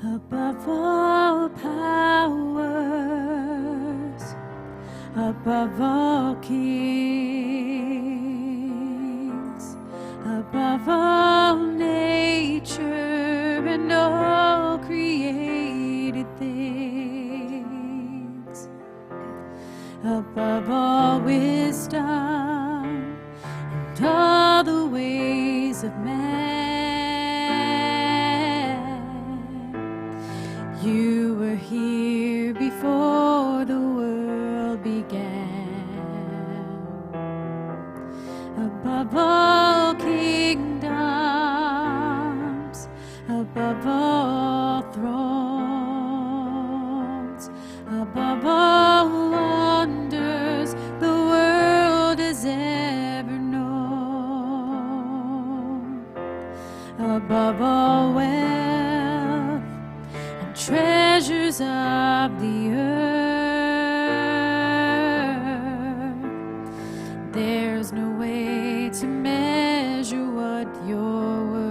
above all powers, above all kings, above all nature and all created things, above all wisdom and all the ways of man. You were here before the world began, above all kingdoms, above all thrones, above all wonders the world has ever known, above all wealth and treasures of the earth. There's no way to measure what you're worth.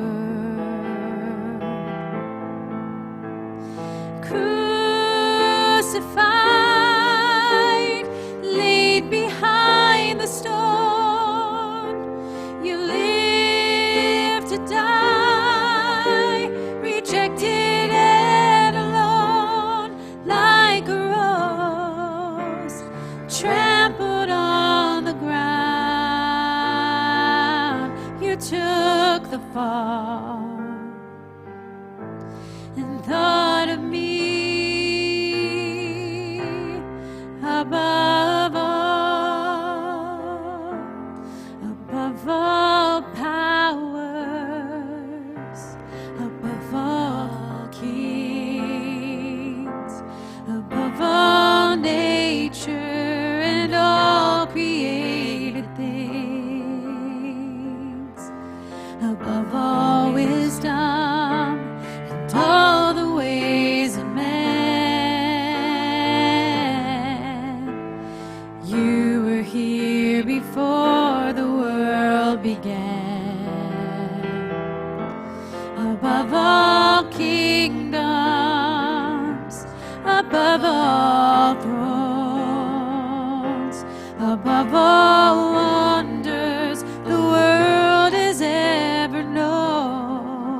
Crucified, laid behind the stone, you live to die, rejected and alone, like a rose trampled on the ground. You took the fall and thought of me above all powers, above all kings, above all nature and all created things, above all wisdom and all the ways of man. You were here before the world began, above all kingdoms, above all thrones, above all wonders the world has ever known,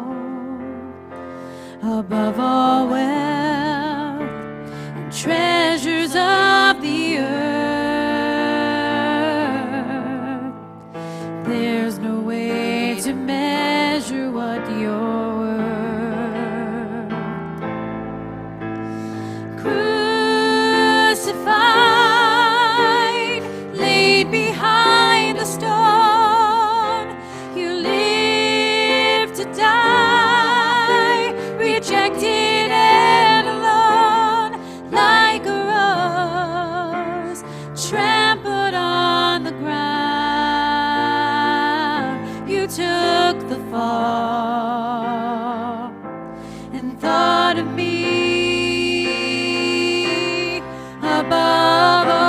above all wealth and treasures of the earth. There's no way to measure what you're worth. Crucified, laid behind the stone, you live to die, rejected and alone, like a rose trampled on the ground. You took the fall and thought of me above all.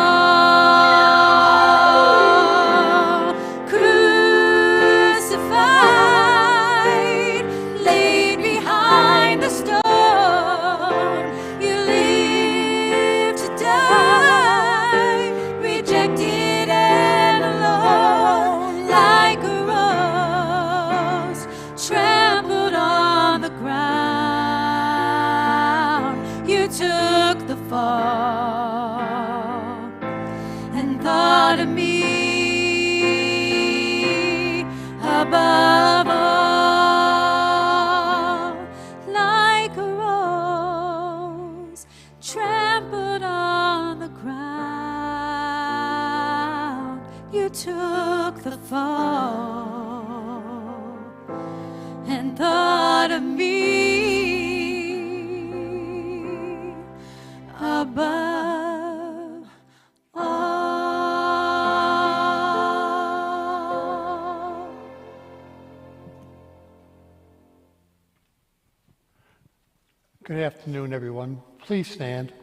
Crucified, laid behind the stone, you live to die, rejected and alone, like a rose trampled on the ground. You took the fall and thought of me above all, like a rose trampled on the ground. You took the fall and thought of me above all. Good afternoon, everyone. Please stand.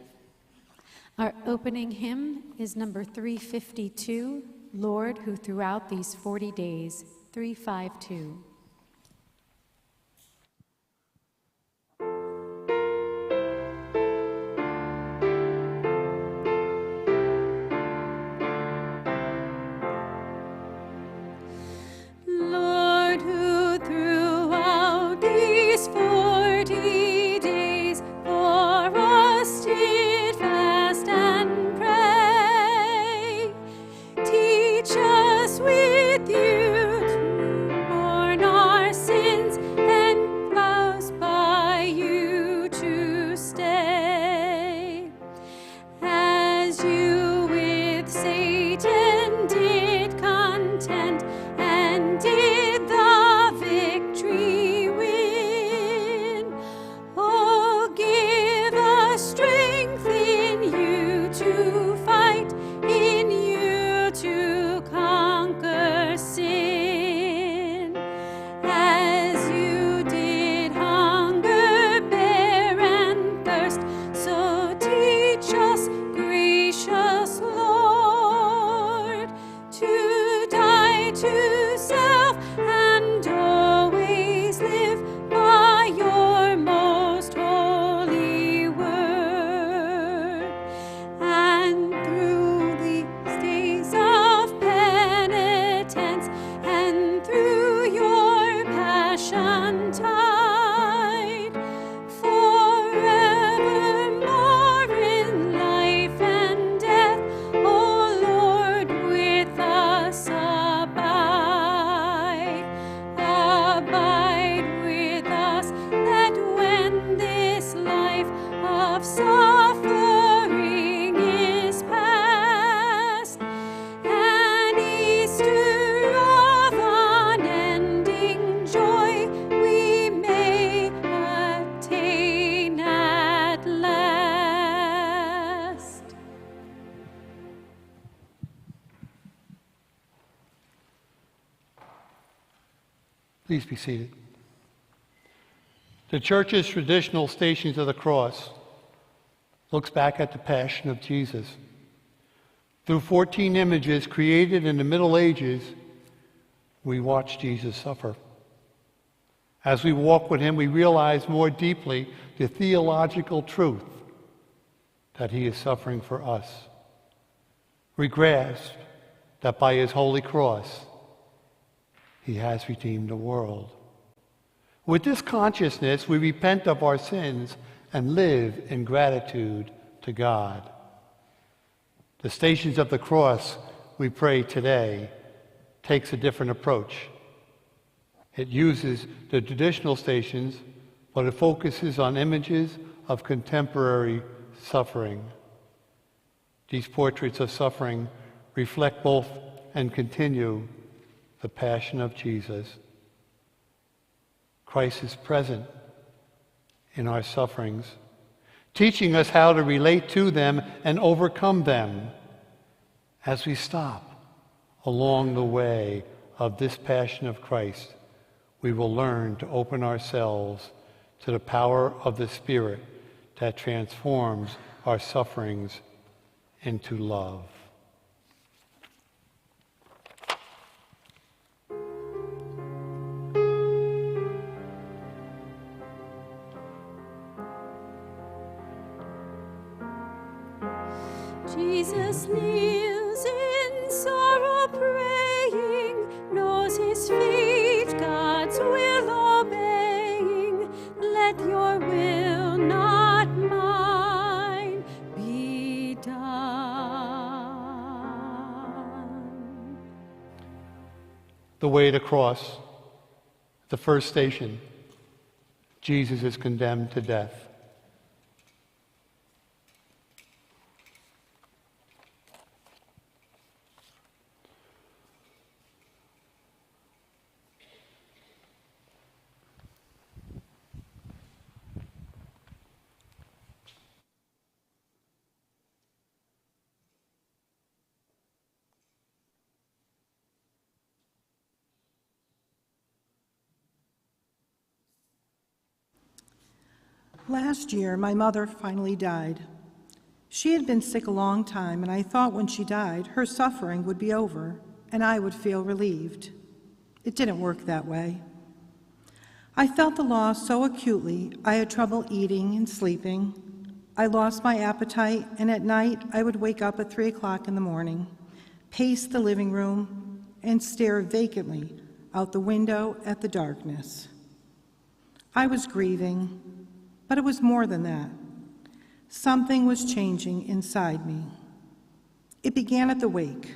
Our opening hymn is number 352, Lord, who throughout these 40 days, 352. Please be seated. The Church's traditional Stations of the Cross looks back at the Passion of Jesus. Through 14 images created in the Middle Ages, we watch Jesus suffer. As we walk with him, we realize more deeply the theological truth that he is suffering for us. We grasp that by his holy cross, he has redeemed the world. With this consciousness, we repent of our sins and live in gratitude to God. The Stations of the Cross we pray today takes a different approach. It uses the traditional stations, but it focuses on images of contemporary suffering. These portraits of suffering reflect both and continue the Passion of Jesus. Christ is present in our sufferings, teaching us how to relate to them and overcome them. As we stop along the way of this Passion of Christ, we will learn to open ourselves to the power of the Spirit that transforms our sufferings into love. Jesus kneels in sorrow praying, knows his fate, God's will obeying. Let your will, not mine, be done. The way to cross, the first station, Jesus is condemned to death. Last year, my mother finally died. She had been sick a long time, and I thought when she died, her suffering would be over, and I would feel relieved. It didn't work that way. I felt the loss so acutely, I had trouble eating and sleeping. I lost my appetite, and at night, I would wake up at 3 o'clock in the morning, pace the living room, and stare vacantly out the window at the darkness. I was grieving, but it was more than that. Something was changing inside me. It began at the wake.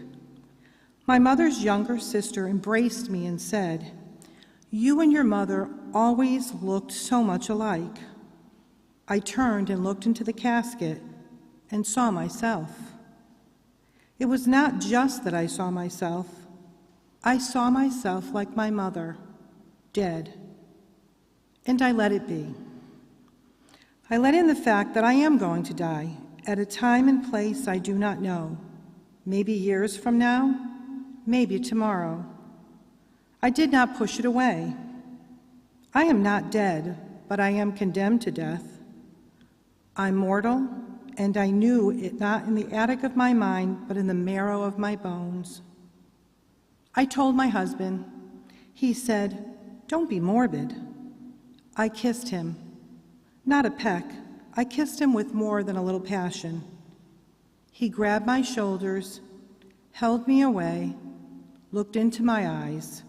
My mother's younger sister embraced me and said, "You and your mother always looked so much alike." I turned and looked into the casket and saw myself. It was not just that I saw myself like my mother, dead. And I let it be. I let in the fact that I am going to die at a time and place I do not know, maybe years from now, maybe tomorrow. I did not push it away. I am not dead, but I am condemned to death. I'm mortal, and I knew it not in the attic of my mind, but in the marrow of my bones. I told my husband. He said, "Don't be morbid." I kissed him. Not a peck. I kissed him with more than a little passion. He grabbed my shoulders, held me away, looked into my eyes.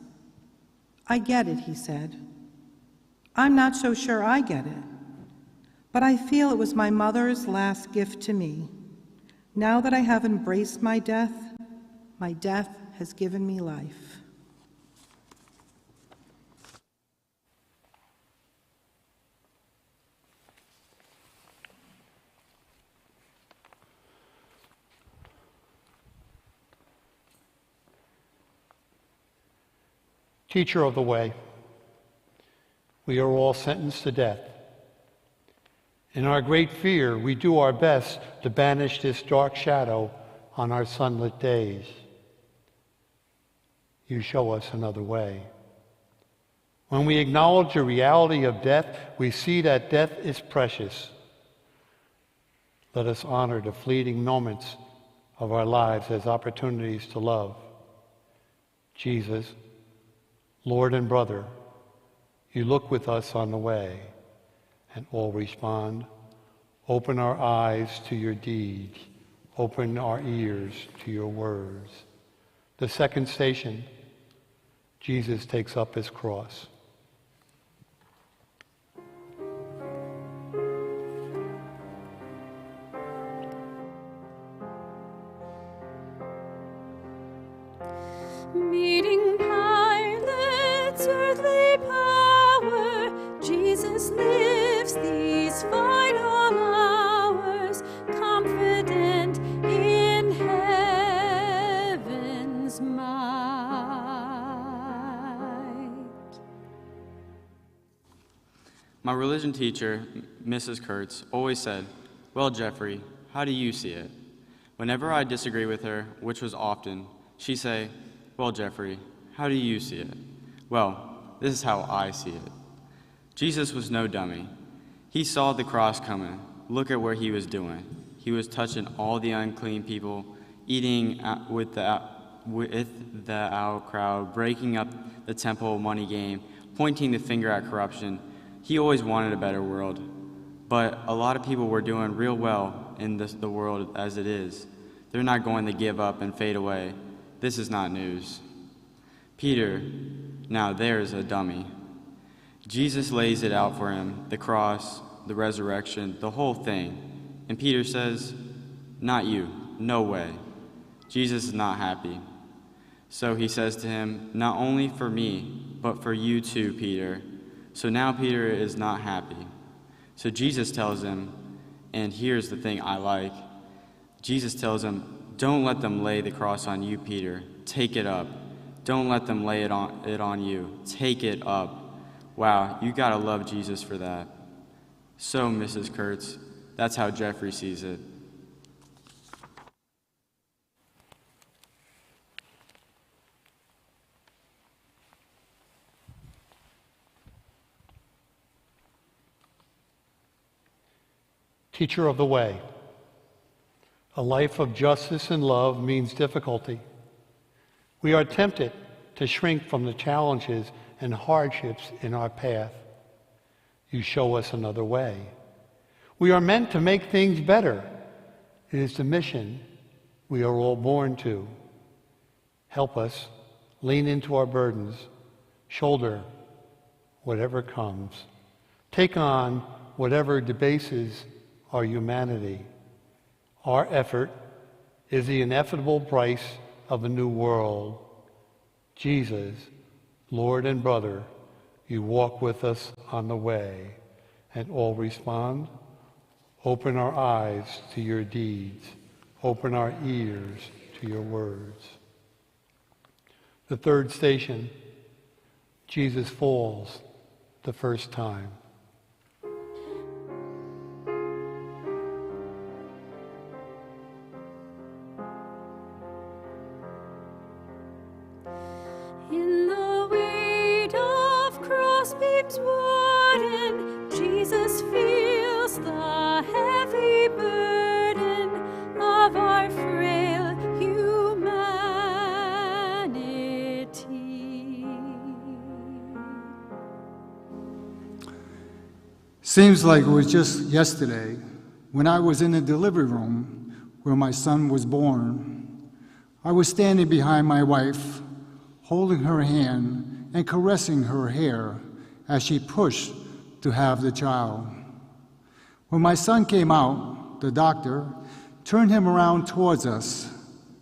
"I get it," he said. I'm not so sure I get it, but I feel it was my mother's last gift to me. Now that I have embraced my death has given me life. Teacher of the way, we are all sentenced to death. In our great fear, we do our best to banish this dark shadow on our sunlit days. You show us another way. When we acknowledge the reality of death, we see that death is precious. Let us honor the fleeting moments of our lives as opportunities to love. Jesus, Lord and brother, you look with us on the way, and all respond, open our eyes to your deeds, open our ears to your words. The second station, Jesus takes up his cross. Meeting Pilate's earthly power, Jesus lives these final hours, confident in heaven's might. My religion teacher, Mrs. Kurtz, always said, "Well, Jeffrey, how do you see it?" Whenever I disagree with her, which was often, she'd say, "Well, Jeffrey, how do you see it?" Well, this is how I see it. Jesus was no dummy. He saw the cross coming. Look at what he was doing. He was touching all the unclean people, eating with the out crowd, breaking up the temple money game, pointing the finger at corruption. He always wanted a better world. But a lot of people were doing real well in the world as it is. They're not going to give up and fade away. This is not news. Peter, now there's a dummy. Jesus lays it out for him, the cross, the resurrection, the whole thing. And Peter says, "Not you, no way." Jesus is not happy. So he says to him, "Not only for me, but for you too, Peter." So now Peter is not happy. So Jesus tells him, and here's the thing I like, Jesus tells him, "Don't let them lay the cross on you, Peter. Take it up. Don't let them lay it on you. Take it up." Wow, you gotta love Jesus for that. So, Mrs. Kurtz, that's how Jeffrey sees it. Teacher of the way. A life of justice and love means difficulty. We are tempted to shrink from the challenges and hardships in our path. You show us another way. We are meant to make things better. It is the mission we are all born to. Help us lean into our burdens, shoulder whatever comes, take on whatever debases our humanity. Our effort is the inevitable price of a new world. Jesus, Lord and brother, you walk with us on the way. And all respond, open our eyes to your deeds, open our ears to your words. The third station, Jesus falls the first time. In the weight of cross-beams wooden, Jesus feels the heavy burden of our frail humanity. Seems like it was just yesterday when I was in the delivery room where my son was born. I was standing behind my wife, holding her hand and caressing her hair as she pushed to have the child. When my son came out, the doctor turned him around towards us.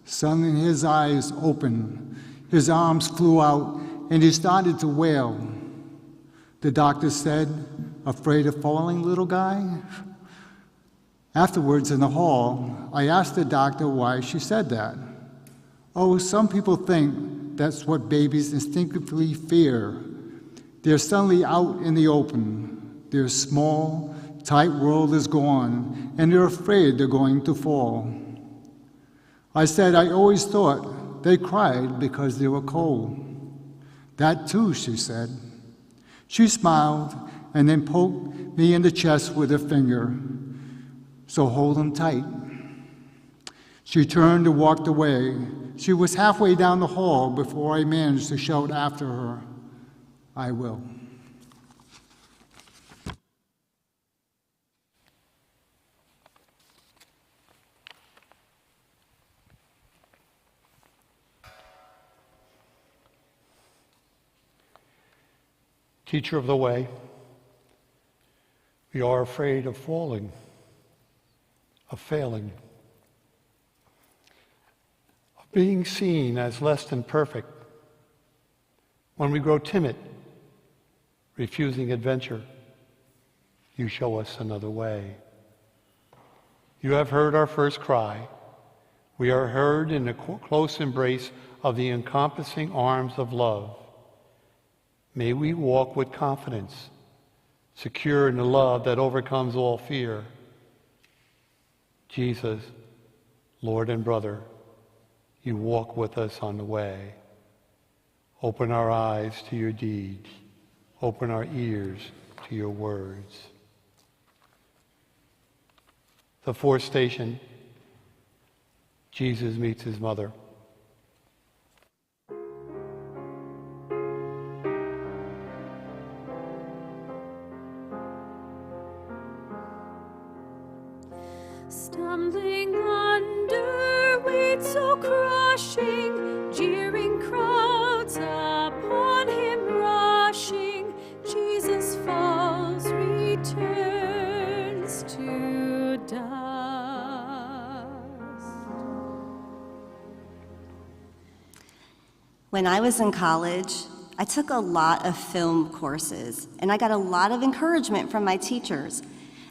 Suddenly his eyes opened, his arms flew out, and he started to wail. The doctor said, "Afraid of falling, little guy?" Afterwards in the hall, I asked the doctor why she said that. "Oh, some people think that's what babies instinctively fear. They're suddenly out in the open. Their small, tight world is gone, and they're afraid they're going to fall." I said I always thought they cried because they were cold. "That too," she said. She smiled and then poked me in the chest with her finger. So hold him tight. She turned and walked away. She was halfway down the hall before I managed to shout after her, "I will." Teacher of the way, we are afraid of falling, of failing, of being seen as less than perfect. When we grow timid, refusing adventure, you show us another way. You have heard our first cry. We are heard in the close embrace of the encompassing arms of love. May we walk with confidence, secure in the love that overcomes all fear. Jesus, Lord and brother, you walk with us on the way. Open our eyes to your deeds. Open our ears to your words. The fourth station, Jesus meets his mother. Stumbling under weight so crushing, jeering crowds upon him rushing, Jesus falls, returns to dust. When I was in college, I took a lot of film courses, and I got a lot of encouragement from my teachers.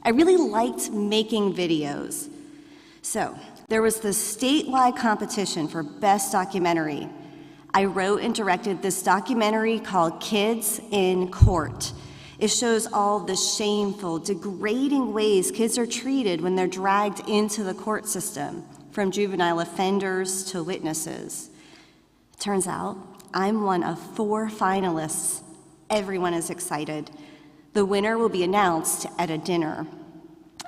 I really liked making videos. So there was this statewide competition for best documentary. I wrote and directed this documentary called Kids in Court. It shows all the shameful, degrading ways kids are treated when they're dragged into the court system, from juvenile offenders to witnesses. It turns out I'm one of 4 finalists. Everyone is excited. The winner will be announced at a dinner.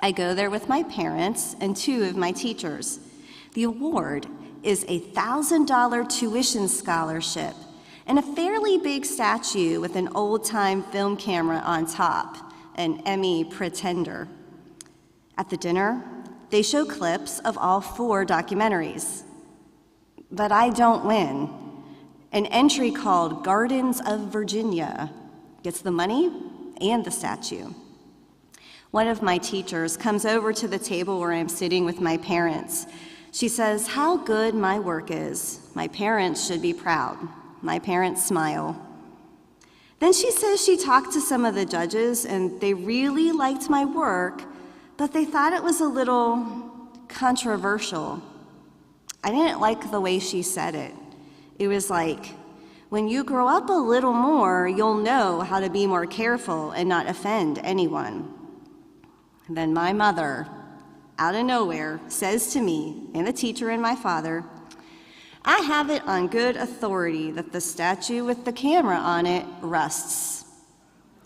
I go there with my parents and 2 of my teachers. The award is a $1,000 tuition scholarship and a fairly big statue with an old-time film camera on top, an Emmy pretender. At the dinner, they show clips of all 4 documentaries. But I don't win. An entry called Gardens of Virginia gets the money and the statue. One of my teachers comes over to the table where I'm sitting with my parents. She says, "How good my work is. My parents should be proud." My parents smile. Then she says she talked to some of the judges and they really liked my work, but they thought it was a little controversial. I didn't like the way she said it. It was like, when you grow up a little more, you'll know how to be more careful and not offend anyone. And then my mother, out of nowhere, says to me and the teacher and my father, "I have it on good authority that the statue with the camera on it rusts."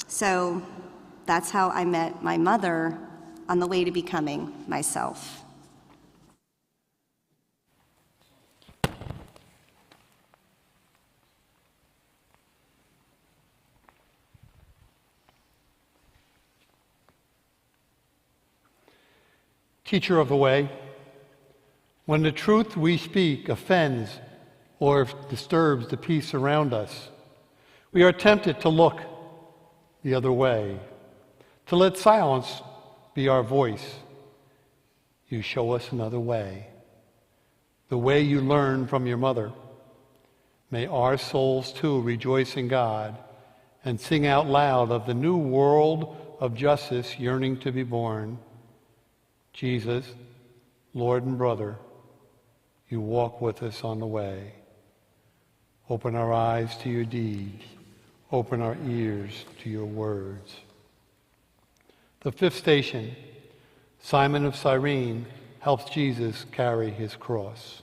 So that's how I met my mother on the way to becoming myself. Teacher of the way, when the truth we speak offends or disturbs the peace around us, we are tempted to look the other way, to let silence be our voice. You show us another way, the way you learned from your mother. May our souls too rejoice in God and sing out loud of the new world of justice yearning to be born. Jesus, Lord and brother, you walk with us on the way. Open our eyes to your deeds. Open our ears to your words. The fifth station, Simon of Cyrene helps Jesus carry his cross.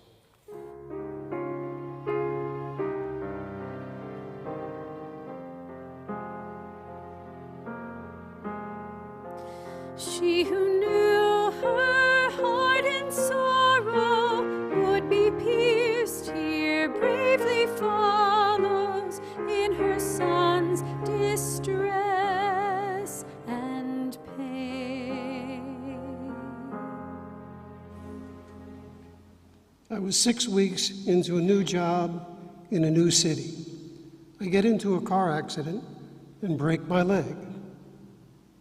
She who knew her heart in sorrow would be pierced here, bravely follows in her son's distress and pain. I was 6 weeks into a new job in a new city. I get into a car accident and break my leg.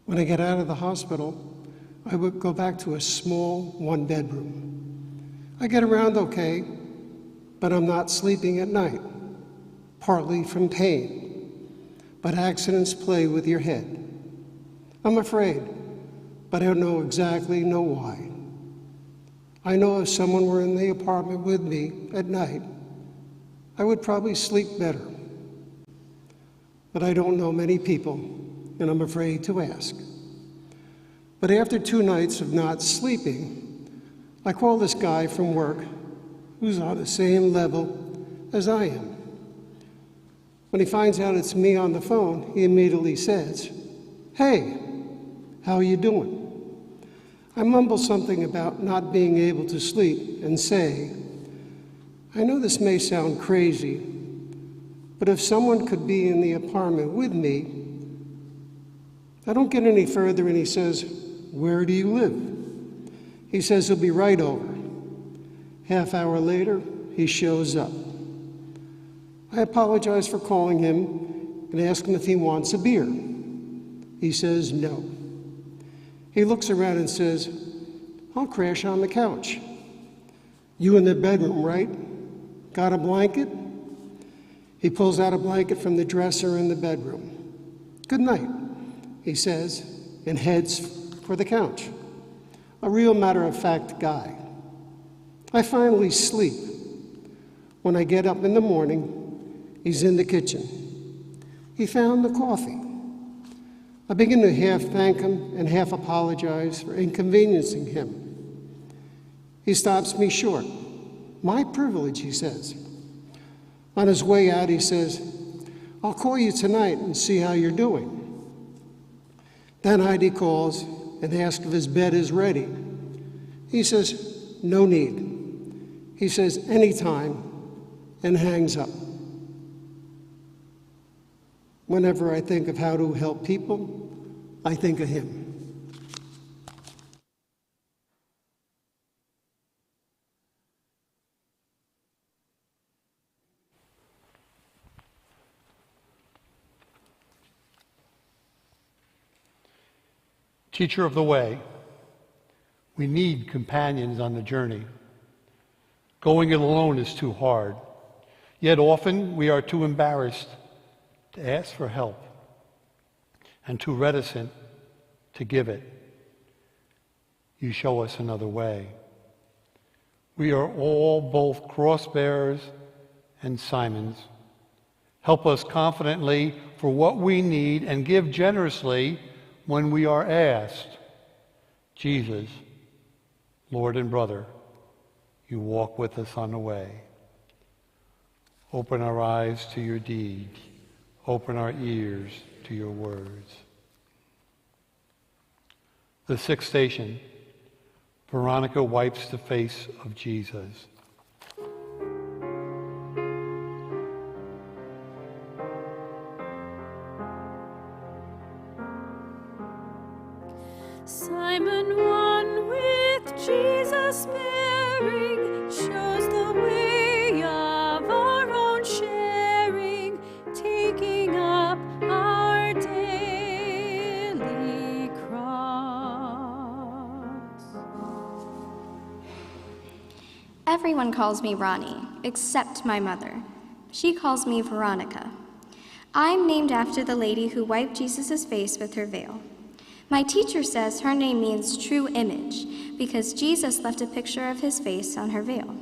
When I get out of the hospital, I would go back to a small one-bedroom. I get around okay, but I'm not sleeping at night, partly from pain. But accidents play with your head. I'm afraid, but I don't know exactly why. I know if someone were in the apartment with me at night, I would probably sleep better. But I don't know many people, and I'm afraid to ask. But after 2 nights of not sleeping, I call this guy from work who's on the same level as I am. When he finds out it's me on the phone, he immediately says, "Hey, how are you doing?" I mumble something about not being able to sleep and say, "I know this may sound crazy, but if someone could be in the apartment with me..." I don't get any further and he says, "Where do you live?" He says he'll be right over. Half hour later, he shows up. I apologize for calling him and ask him if he wants a beer. He says no. He looks around and says, "I'll crash on the couch." "You in the bedroom, right? Got a blanket?" He pulls out a blanket from the dresser in the bedroom. "Good night," he says, and heads for the couch. A real matter-of-fact guy. I finally sleep. When I get up in the morning, he's in the kitchen. He found the coffee. I begin to half thank him and half apologize for inconveniencing him. He stops me short. "My privilege," he says. On his way out, he says, "I'll call you tonight and see how you're doing." Then Heidi calls and asks if his bed is ready. He says, "No need." He says, "Anytime," and hangs up. Whenever I think of how to help people, I think of him. Teacher of the way, we need companions on the journey. Going it alone is too hard, yet often we are too embarrassed to ask for help and too reticent to give it. You show us another way. We are all both cross-bearers and Simons. Help us confidently for what we need and give generously when we are asked. Jesus, Lord and brother, you walk with us on the way. Open our eyes to your deeds. Open our ears to your words. The sixth station, Veronica wipes the face of Jesus. Simon, one with Jesus bearing, shows the way of our own sharing, taking up our daily cross. Everyone calls me Ronnie, except my mother. She calls me Veronica. I'm named after the lady who wiped Jesus' face with her veil. My teacher says her name means true image because Jesus left a picture of his face on her veil.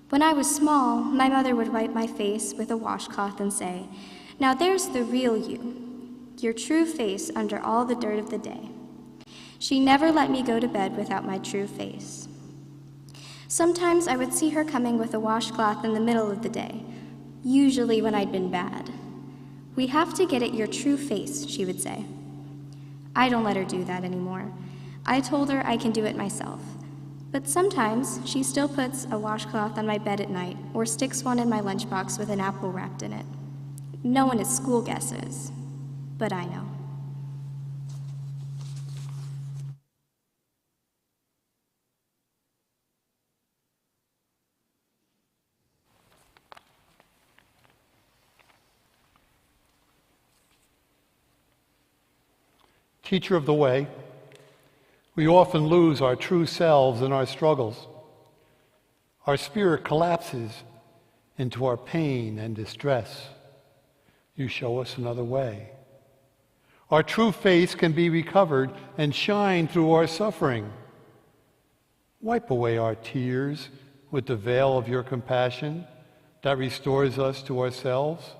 When I was small, my mother would wipe my face with a washcloth and say, "Now there's the real you, your true face under all the dirt of the day." She never let me go to bed without my true face. Sometimes I would see her coming with a washcloth in the middle of the day, usually when I'd been bad. "We have to get at your true face," she would say. I don't let her do that anymore. I told her I can do it myself. But sometimes she still puts a washcloth on my bed at night or sticks one in my lunchbox with an apple wrapped in it. No one at school guesses, but I know. Teacher of the way, we often lose our true selves in our struggles. Our spirit collapses into our pain and distress. You show us another way. Our true face can be recovered and shine through our suffering. Wipe away our tears with the veil of your compassion that restores us to ourselves.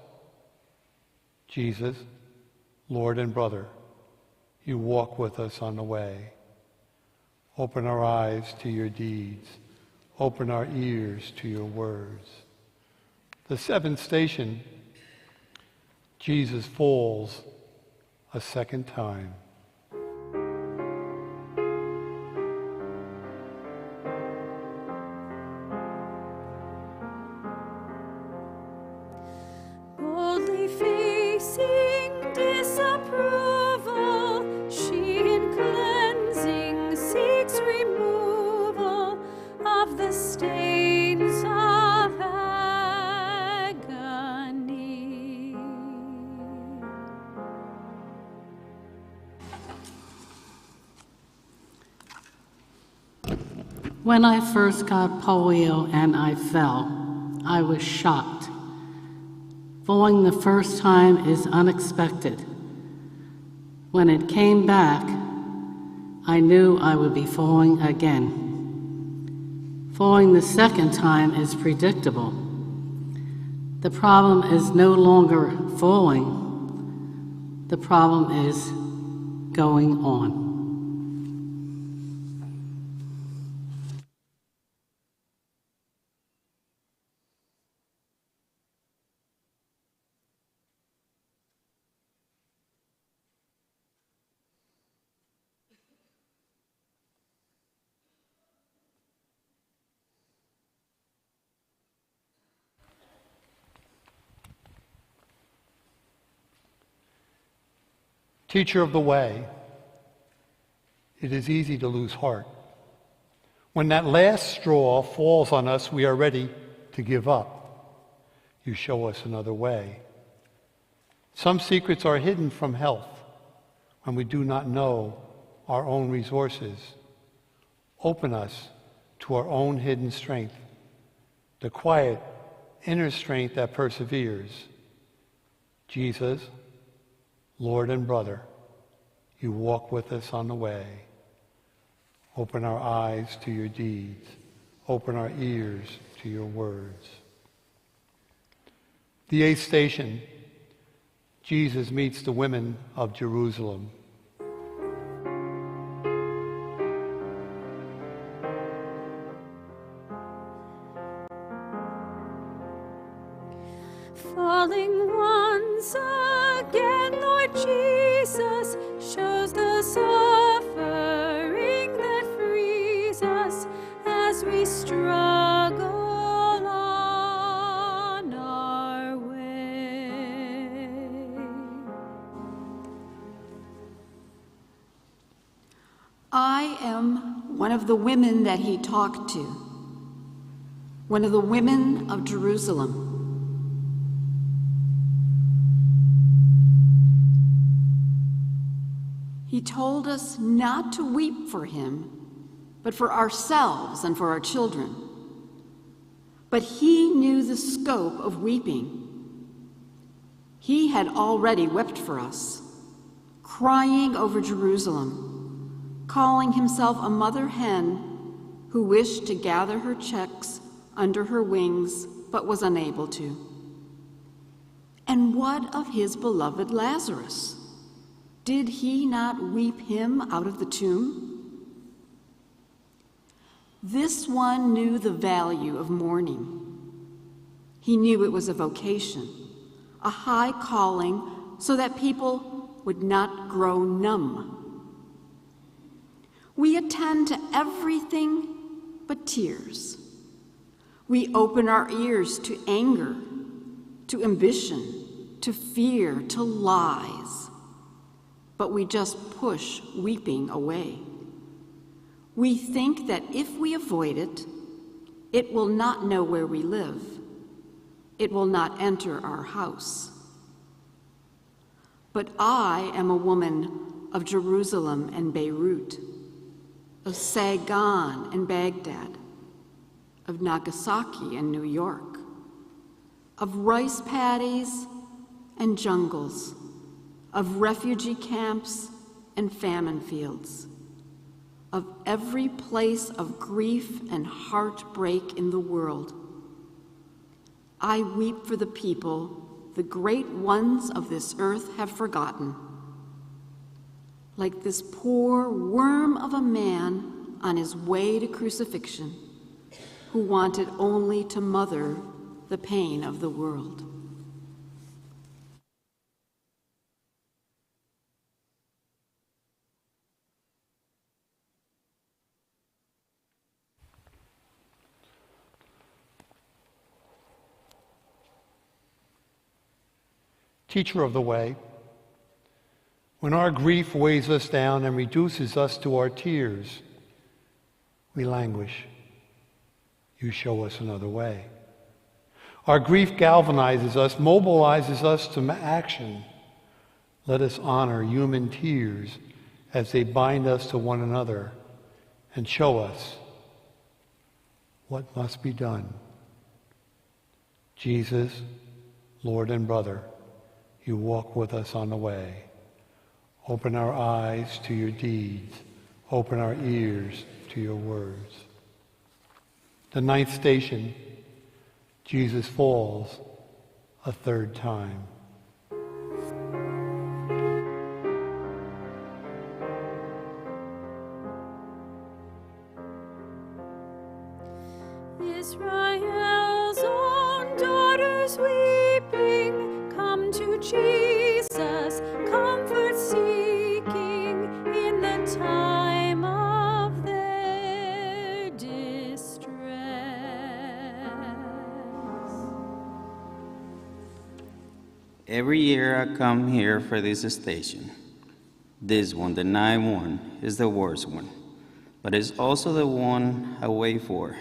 Jesus, Lord and brother, you walk with us on the way. Open our eyes to your deeds. Open our ears to your words. The seventh station, Jesus falls a second time. Boldly facing disapproval, she in cleansing seeks removal of the stains of agony. When I first got polio and I fell, I was shocked. Falling the first time is unexpected. When it came back, I knew I would be falling again. Falling the second time is predictable. The problem is no longer falling. The problem is going on. Teacher of the way, it is easy to lose heart. When that last straw falls on us, we are ready to give up. You show us another way. Some secrets are hidden from health when we do not know our own resources. Open us to our own hidden strength, the quiet inner strength that perseveres. Jesus, Lord and brother, you walk with us on the way. Open our eyes to your deeds. Open our ears to your words. The eighth station, Jesus meets the women of Jerusalem. Falling once again, Lord Jesus, shows the suffering that frees us as we struggle on our way. I am one of the women that he talked to, one of the women of Jerusalem. He told us not to weep for him, but for ourselves and for our children. But he knew the scope of weeping. He had already wept for us, crying over Jerusalem, calling himself a mother hen who wished to gather her chicks under her wings, but was unable to. And what of his beloved Lazarus? Did he not weep him out of the tomb? This one knew the value of mourning. He knew it was a vocation, a high calling, so that people would not grow numb. we attend to everything but tears. We open our ears to anger, to ambition, to fear, to lies, but we just push weeping away. We think that if we avoid it, it will not know where we live. It will not enter our house. But I am a woman of Jerusalem and Beirut, of Saigon and Baghdad, of Nagasaki and New York, of rice paddies and jungles, of refugee camps and famine fields, of every place of grief and heartbreak in the world. I weep for the people the great ones of this earth have forgotten, like this poor worm of a man on his way to crucifixion, who wanted only to mother the pain of the world. Teacher of the way, when our grief weighs us down and reduces us to our tears, we languish. You show us another way. Our grief galvanizes us, mobilizes us to action. Let us honor human tears as they bind us to one another and show us what must be done. Jesus, Lord and brother, you walk with us on the way. Open our eyes to your deeds. Open our ears to your words. The ninth station, Jesus falls a third time. Israel's own daughters weeping, come to Jesus, comfort seeking in the time of their distress. Every year I come here for this station. This one, the 9-1, is the worst one, but it's also the one I wait for.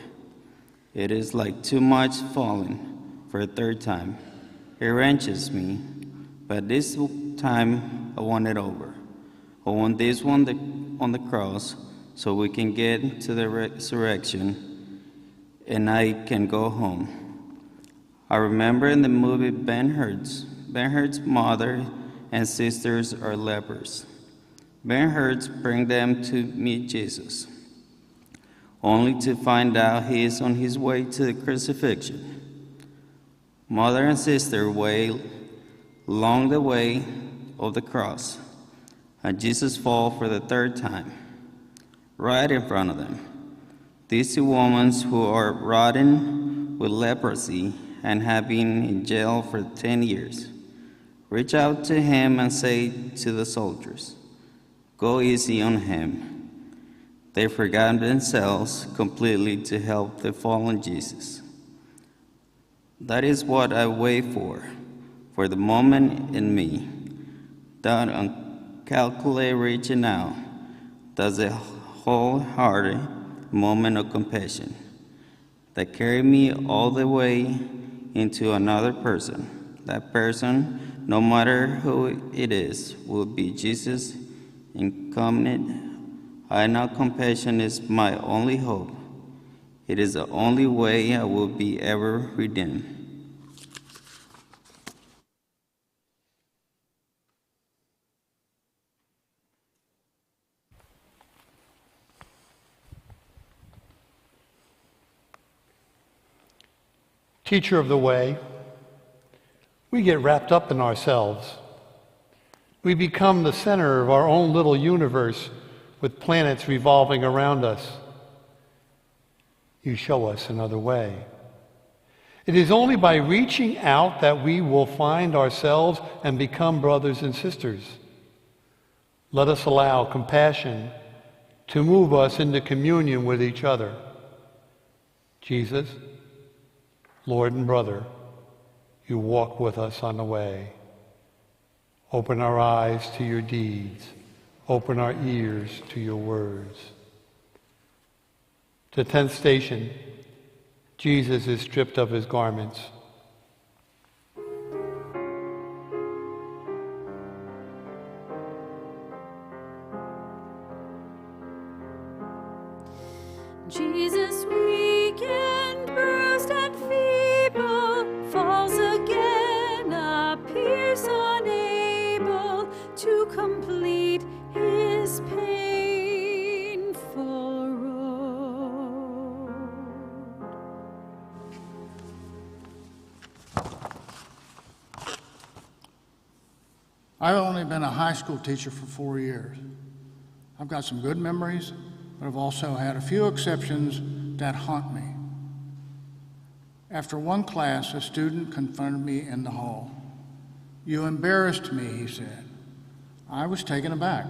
It is like too much falling for a third time. It wrenches me, but this time I want it over. I want this one on the cross so we can get to the resurrection and I can go home. I remember in the movie Ben-Hur's mother and sisters are lepers. Ben-Hur's bring them to meet Jesus, only to find out he is on his way to the crucifixion. Mother and sister wail along the way of the cross, and Jesus falls for the third time, right in front of them. These two women who are rotten with leprosy and have been in jail for 10 years reach out to him and say to the soldiers, "Go easy on him." They forgot themselves completely to help the fallen Jesus. That is what I wait for the moment in me, that uncalculated reaching out, that's a wholehearted moment of compassion that carried me all the way into another person. That person, no matter who it is, will be Jesus incarnate. I know compassion is my only hope. It is the only way I will be ever redeemed. Teacher of the way, we get wrapped up in ourselves. We become the center of our own little universe with planets revolving around us. You show us another way. It is only by reaching out that we will find ourselves and become brothers and sisters. Let us allow compassion to move us into communion with each other. Jesus, Lord and brother, you walk with us on the way. Open our eyes to your deeds. Open our ears to your words. The 10th station, Jesus is stripped of his garments. Jesus, weak and bruised and feeble, falls again, appears unable to complete his painful road. I've only been a high school teacher for 4 years. I've got some good memories, but I've also had a few exceptions that haunt me. After one class, a student confronted me in the hall. "You embarrassed me," he said. I was taken aback.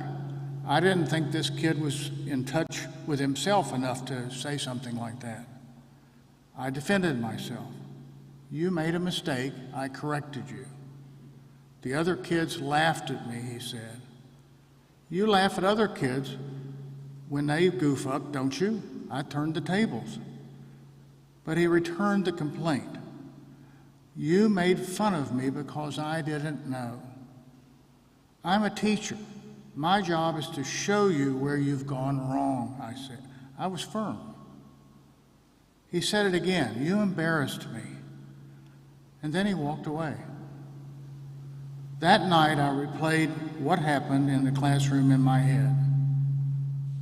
I didn't think this kid was in touch with himself enough to say something like that. I defended myself. "You made a mistake. I corrected you." The other kids laughed at me, he said. "You laugh at other kids when they goof up, don't you?" I turned the tables. But he returned the complaint. "You made fun of me because I didn't know." "I'm a teacher. My job is to show you where you've gone wrong," I said. I was firm. He said it again. "You embarrassed me." And then he walked away. That night, I replayed what happened in the classroom in my head.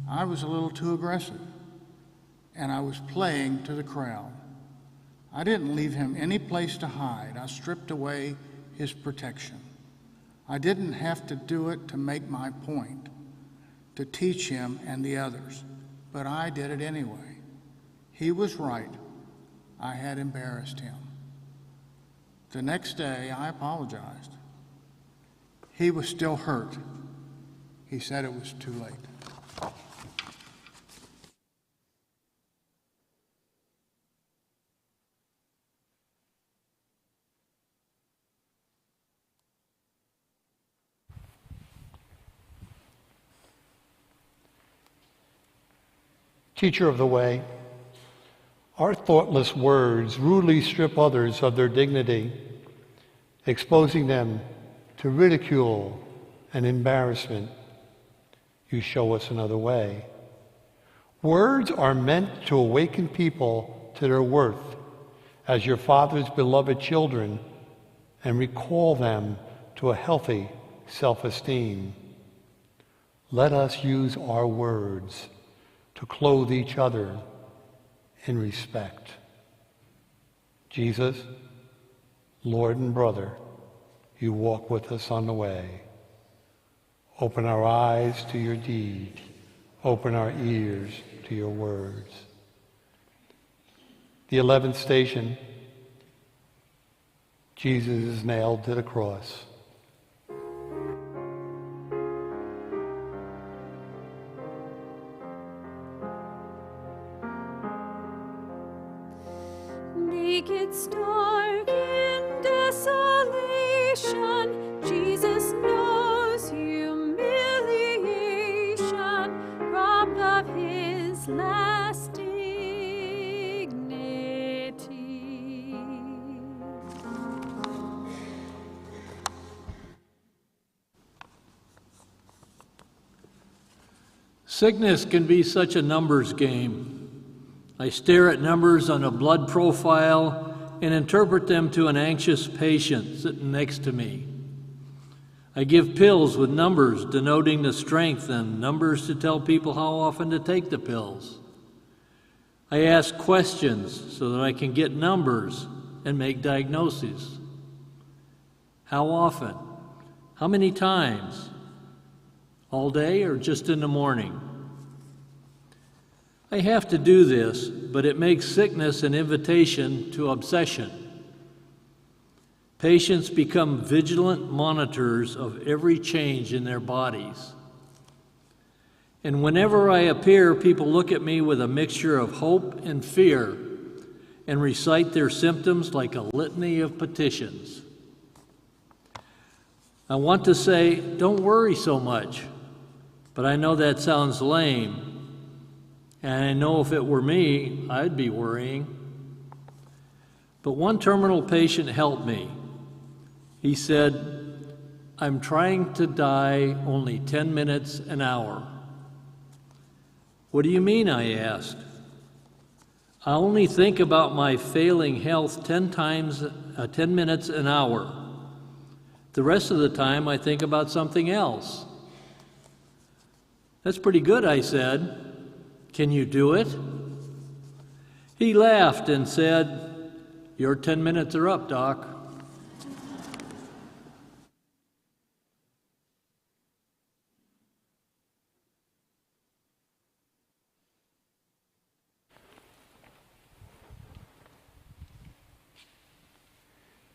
I was a little too aggressive, and I was playing to the crowd. I didn't leave him any place to hide. I stripped away his protection. I didn't have to do it to make my point, to teach him and the others, but I did it anyway. He was right. I had embarrassed him. The next day, I apologized. He was still hurt. He said it was too late. Teacher of the way, our thoughtless words rudely strip others of their dignity, exposing them to ridicule and embarrassment. You show us another way. Words are meant to awaken people to their worth as your Father's beloved children and recall them to a healthy self-esteem. Let us use our words to clothe each other in respect. Jesus, Lord and brother, you walk with us on the way. Open our eyes to your deeds. Open our ears to your words. The 11th station, Jesus is nailed to the cross. Naked, stark in desolation, Jesus knows humiliation, robbed of his last dignity. Sickness can be such a numbers game. I stare at numbers on a blood profile and interpret them to an anxious patient sitting next to me. I give pills with numbers denoting the strength and numbers to tell people how often to take the pills. I ask questions so that I can get numbers and make diagnoses. How often? How many times? All day or just in the morning? I have to do this, but it makes sickness an invitation to obsession. Patients become vigilant monitors of every change in their bodies. And whenever I appear, people look at me with a mixture of hope and fear and recite their symptoms like a litany of petitions. I want to say, don't worry so much, but I know that sounds lame. And I know if it were me, I'd be worrying. But one terminal patient helped me. He said, I'm trying to die only 10 minutes an hour. What do you mean? I asked. I only think about my failing health 10 minutes an hour. The rest of the time, I think about something else. That's pretty good, I said. Can you do it? He laughed and said, your 10 minutes are up, Doc.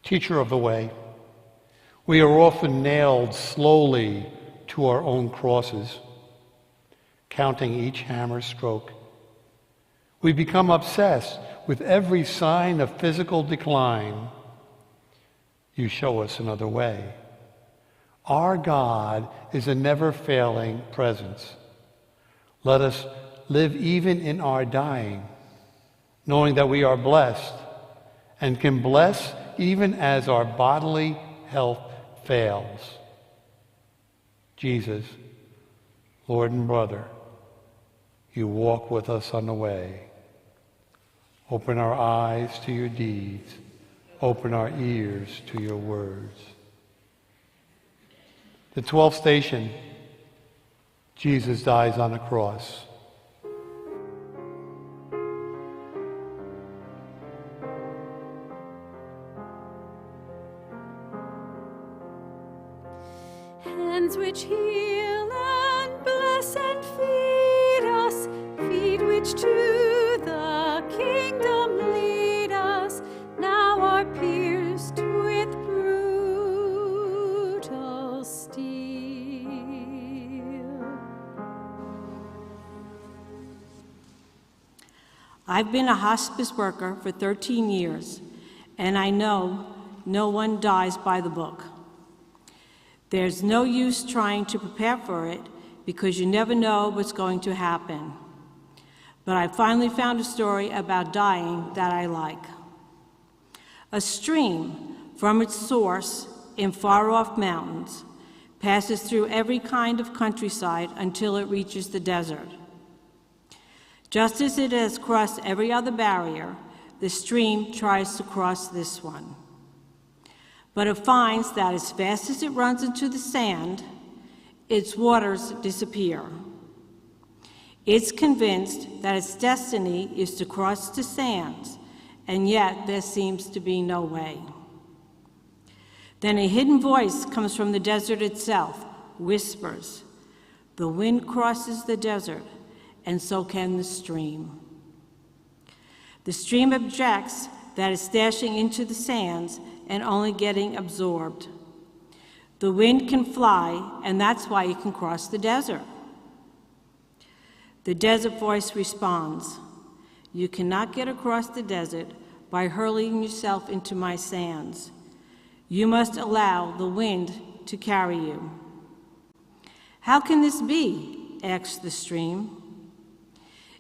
Teacher of the way, we are often nailed slowly to our own crosses, counting each hammer stroke. We become obsessed with every sign of physical decline. You show us another way. Our God is a never-failing presence. Let us live even in our dying, knowing that we are blessed and can bless even as our bodily health fails. Jesus, Lord and brother, you walk with us on the way. Open our eyes to your deeds. Open our ears to your words. The 12th station, Jesus dies on a cross. Hands which heal and bless and feed us, feet which to the kingdom lead us, now are pierced with brutal steel. I've been a hospice worker for 13 years, and I know no one dies by the book. There's no use trying to prepare for it because you never know what's going to happen. But I finally found a story about dying that I like. A stream from its source in far-off mountains passes through every kind of countryside until it reaches the desert. Just as it has crossed every other barrier, the stream tries to cross this one. But it finds that as fast as it runs into the sand, its waters disappear. It's convinced that its destiny is to cross the sands, and yet there seems to be no way. Then a hidden voice comes from the desert itself, whispers, "The wind crosses the desert, and so can the stream." The stream objects that it's dashing into the sands and only getting absorbed. The wind can fly, and that's why it can cross the desert. The desert voice responds, "You cannot get across the desert by hurling yourself into my sands. You must allow the wind to carry you." "How can this be?" asks the stream.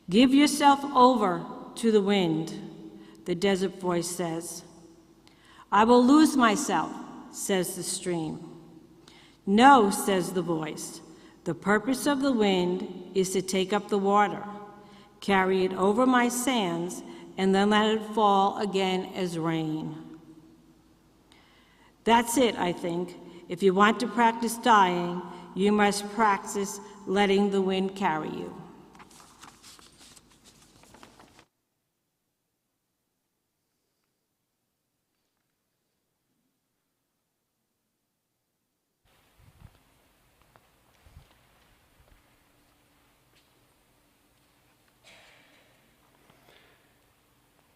"Give yourself over to the wind," the desert voice says. "I will lose myself," says the stream. "No," says the voice. "The purpose of the wind is to take up the water, carry it over my sands, and then let it fall again as rain." That's it, I think. If you want to practice dying, you must practice letting the wind carry you.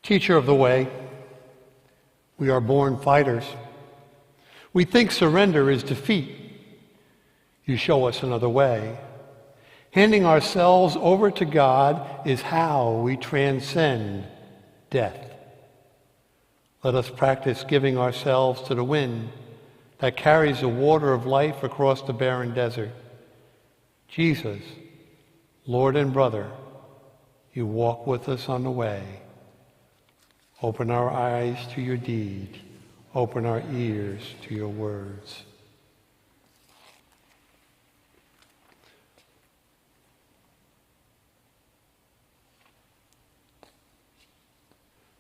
Teacher of the way, we are born fighters. We think surrender is defeat. You show us another way. Handing ourselves over to God is how we transcend death. Let us practice giving ourselves to the wind that carries the water of life across the barren desert. Jesus, Lord and brother, you walk with us on the way. Open our eyes to your deed. Open our ears to your words.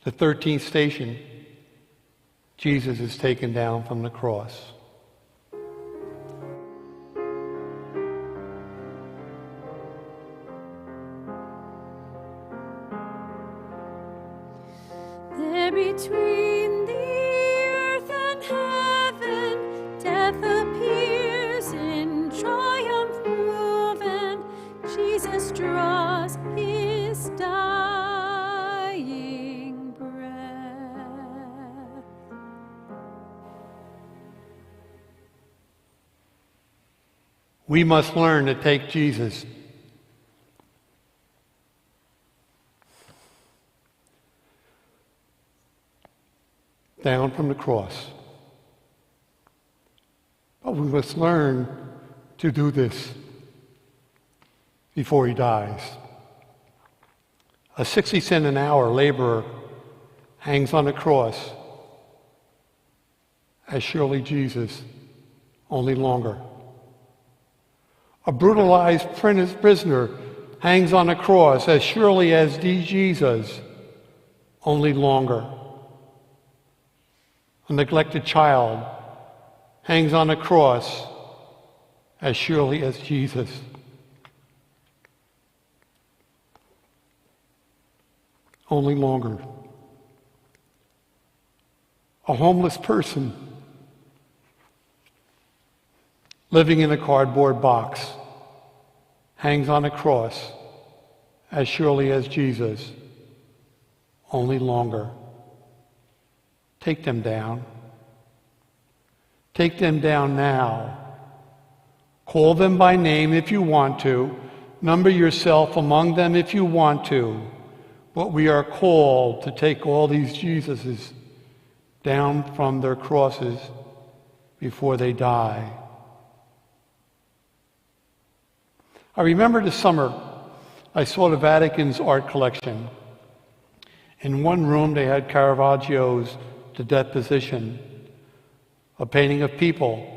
The 13th station, Jesus is taken down from the cross. There between the earth and heaven, death appears in triumph proven. Jesus draws his dying breath. We must learn to take Jesus down from the cross. But we must learn to do this before he dies. A 60-cent an hour laborer hangs on a cross as surely Jesus, only longer. A brutalized prisoner hangs on a cross as surely as Jesus, only longer. A neglected child hangs on a cross as surely as Jesus. Only longer. A homeless person living in a cardboard box hangs on a cross as surely as Jesus, only longer. Take them down. Take them down now. Call them by name if you want to. Number yourself among them if you want to. But we are called to take all these Jesuses down from their crosses before they die. I remember this summer I saw the Vatican's art collection. In one room they had Caravaggio's The Deposition, a painting of people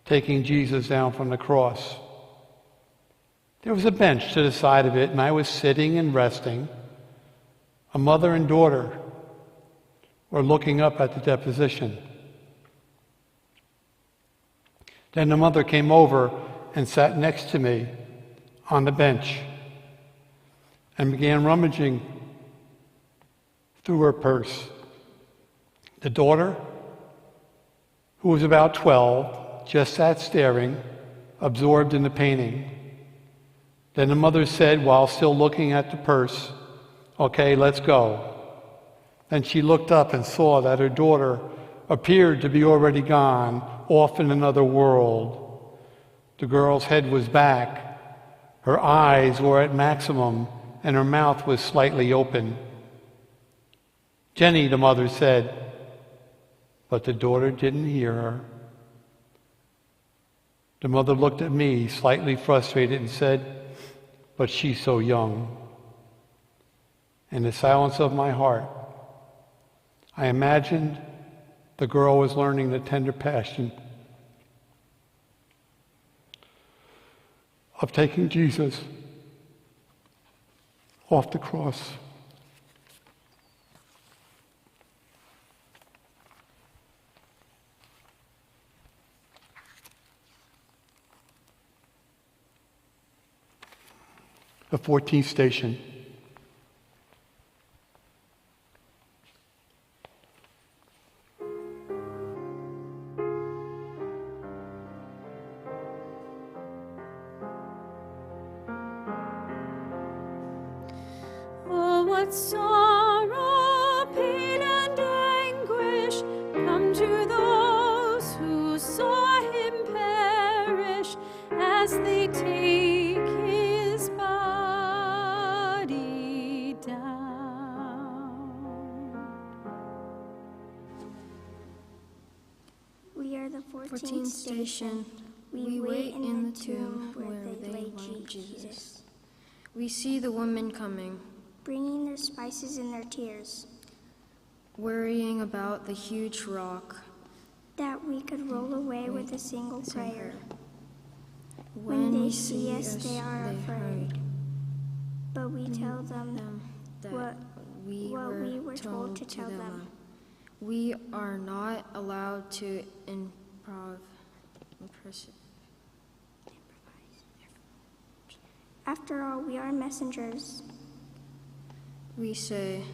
taking Jesus down from the cross. There was a bench to the side of it, and I was sitting and resting. A mother and daughter were looking up at the deposition. Then the mother came over and sat next to me on the bench and began rummaging through her purse. The daughter, who was about 12, just sat staring, absorbed in the painting. Then the mother said, while still looking at the purse, "Okay, let's go." Then she looked up and saw that her daughter appeared to be already gone, off in another world. The girl's head was back, her eyes were at maximum, and her mouth was slightly open. "Jenny," the mother said, but the daughter didn't hear her. The mother looked at me, slightly frustrated, and said, "But she's so young." In the silence of my heart, I imagined the girl was learning the tender passion of taking Jesus off the cross. The 14th station. Oh, what sorrow, pain, and anguish come to those who saw him perish as they take him 14th station, we wait in the tomb where they laid Jesus. We see the women coming, bringing their spices and their tears, worrying about the huge rock that we could roll away with a single prayer. When they see us, they are afraid. But we tell them what we were told to tell them. We are not allowed to improvise. After all, we are messengers. We say,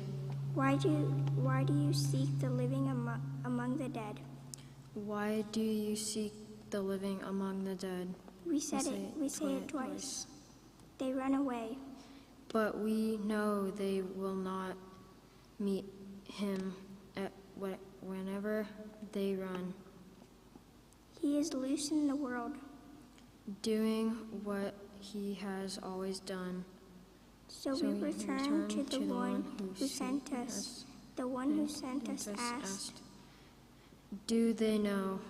Why do you seek the living among the dead? Why do you seek the living among the dead? We say it twice. They run away. But we know they will not meet him whenever they run. He is loose in the world, doing what he has always done. So we return to the one who sent us. The one who sent us asked, do they know?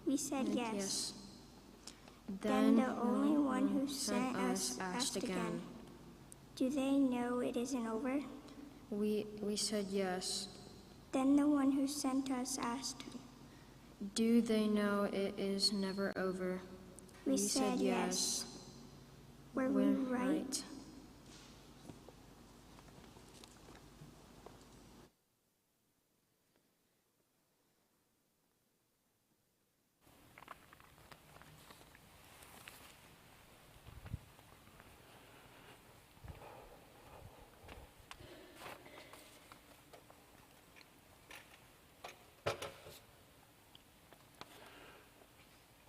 We said yes. Then the only one who sent us asked again, do they know it isn't over? We said yes. Then the one who sent us asked, do they know it is never over? We said yes. Were we right?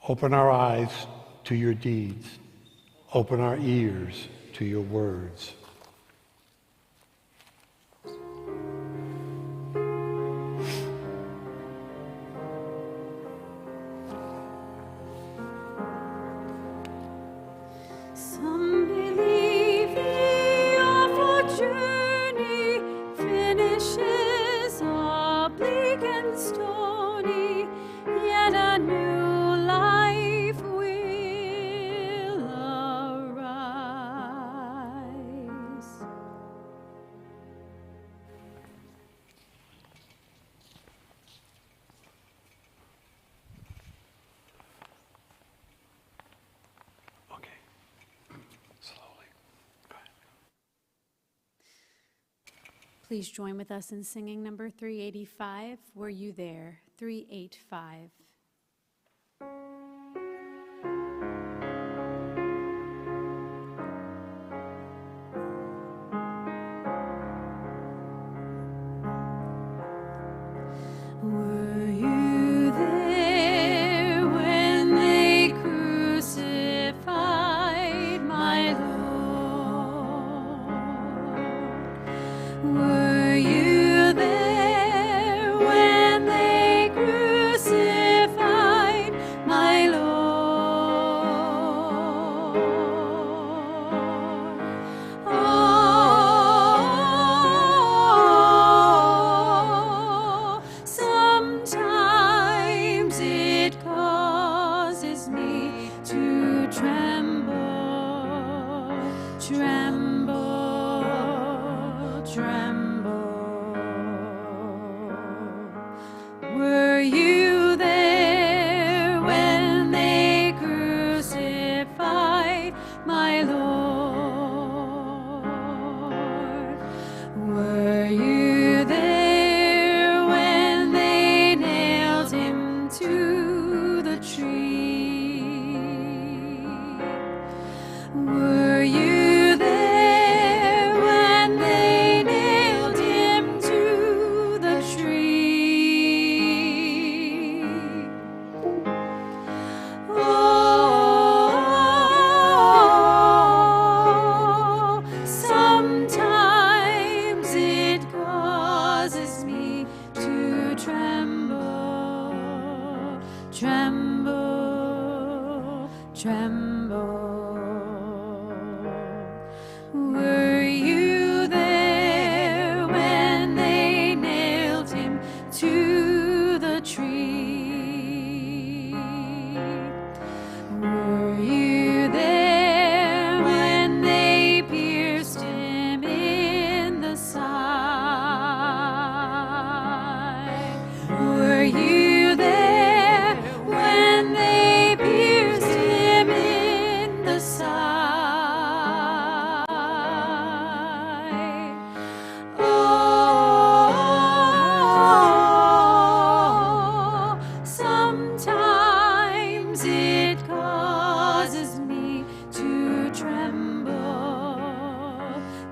Open our eyes to your deeds. Open our ears to your words. Some believe the awful journey finishes oblique and stony, yet a new life will arise. Okay. Slowly. Go ahead. Please join with us in singing number 385, Were You There? 385. Were you there when they crucified my Lord? Were you there when they crucified my Lord? Oh, sometimes it causes me to tremble, tremble, tremble. Were you there when they crucified my Lord? Were you there when they nailed him to the tree? Were you there when they nailed him to the tree? Oh, sometimes it causes me to tremble, tremble, tremble. Were you there when they nailed him to the tree?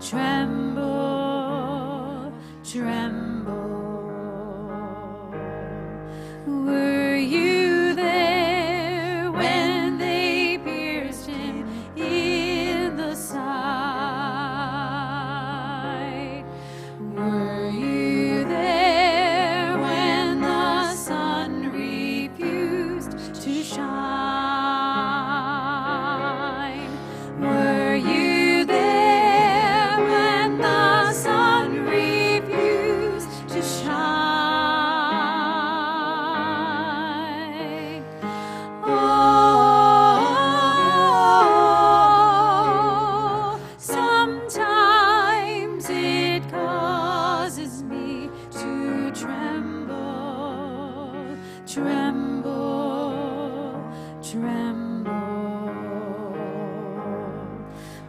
tremble, tremble. Were you there when they pierced him in the side? Were you there when the sun refused to shine? Were you there when the sun refused to shine? Oh, sometimes it causes me to tremble, tremble, tremble.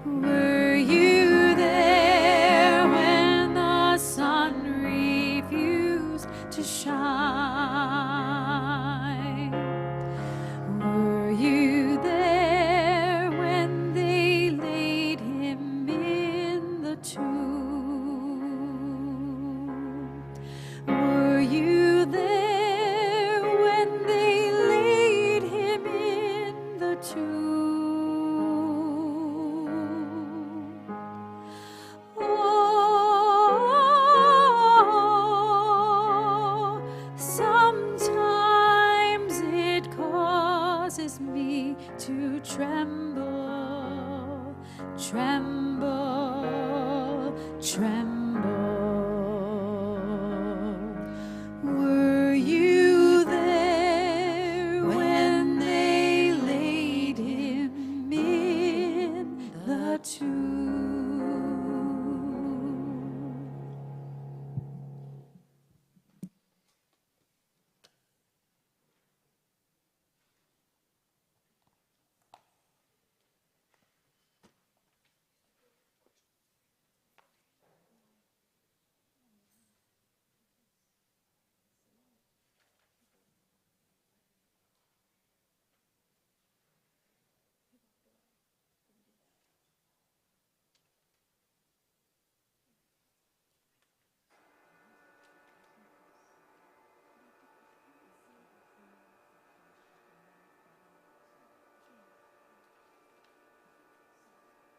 Were you there when the sun refused to shine? Were you there when they laid him in the tomb? Were you there when they laid him in the tomb? Oh, sometimes it causes me to tremble, tremble, tremble.